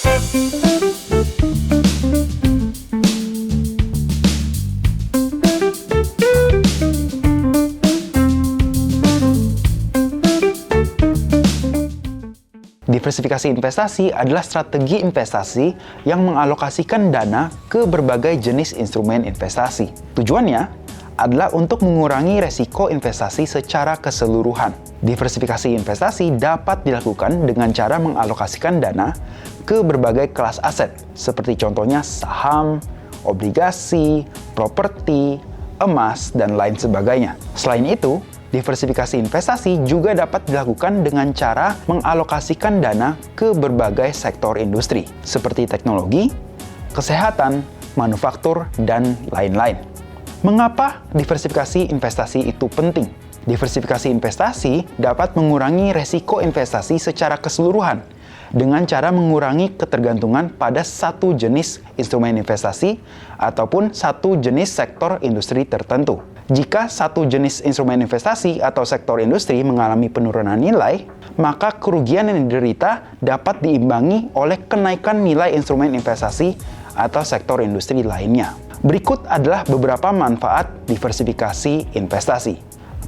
Diversifikasi investasi adalah strategi investasi yang mengalokasikan dana ke berbagai jenis instrumen investasi. Tujuannya adalah untuk mengurangi resiko investasi secara keseluruhan. Diversifikasi investasi dapat dilakukan dengan cara mengalokasikan dana ke berbagai kelas aset, seperti contohnya saham, obligasi, properti, emas, dan lain sebagainya. Selain itu, diversifikasi investasi juga dapat dilakukan dengan cara mengalokasikan dana ke berbagai sektor industri, seperti teknologi, kesehatan, manufaktur, dan lain-lain. Mengapa diversifikasi investasi itu penting? Diversifikasi investasi dapat mengurangi resiko investasi secara keseluruhan dengan cara mengurangi ketergantungan pada satu jenis instrumen investasi ataupun satu jenis sektor industri tertentu. Jika satu jenis instrumen investasi atau sektor industri mengalami penurunan nilai, maka kerugian yang diderita dapat diimbangi oleh kenaikan nilai instrumen investasi atau sektor industri lainnya. Berikut adalah beberapa manfaat diversifikasi investasi.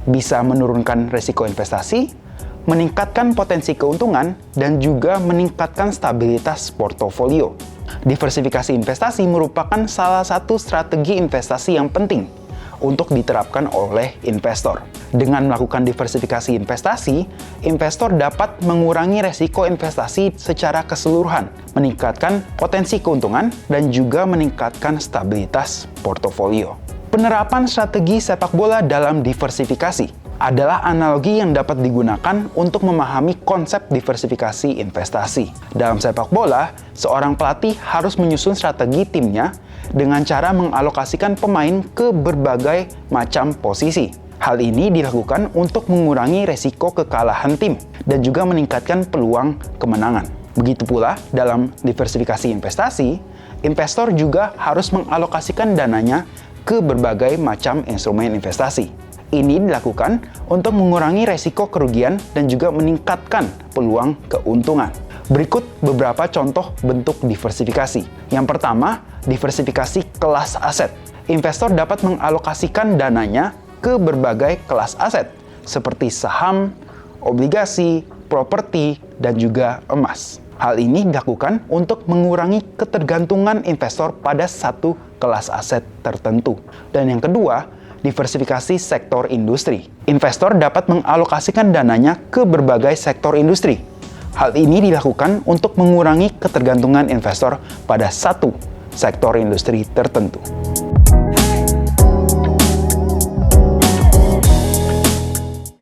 Bisa menurunkan risiko investasi, meningkatkan potensi keuntungan, dan juga meningkatkan stabilitas portofolio. Diversifikasi investasi merupakan salah satu strategi investasi yang penting untuk diterapkan oleh investor. Dengan melakukan diversifikasi investasi, investor dapat mengurangi resiko investasi secara keseluruhan, meningkatkan potensi keuntungan, dan juga meningkatkan stabilitas portofolio. Penerapan strategi sepak bola dalam diversifikasi adalah analogi yang dapat digunakan untuk memahami konsep diversifikasi investasi. Dalam sepak bola, seorang pelatih harus menyusun strategi timnya dengan cara mengalokasikan pemain ke berbagai macam posisi. Hal ini dilakukan untuk mengurangi resiko kekalahan tim dan juga meningkatkan peluang kemenangan. Begitu pula dalam diversifikasi investasi, investor juga harus mengalokasikan dananya ke berbagai macam instrumen investasi. Ini dilakukan untuk mengurangi resiko kerugian dan juga meningkatkan peluang keuntungan. Berikut beberapa contoh bentuk diversifikasi. Yang pertama, diversifikasi kelas aset. Investor dapat mengalokasikan dananya ke berbagai kelas aset, seperti saham, obligasi, properti, dan juga emas. Hal ini dilakukan untuk mengurangi ketergantungan investor pada satu kelas aset tertentu. Dan yang kedua, diversifikasi sektor industri. Investor dapat mengalokasikan dananya ke berbagai sektor industri. Hal ini dilakukan untuk mengurangi ketergantungan investor pada satu sektor industri tertentu.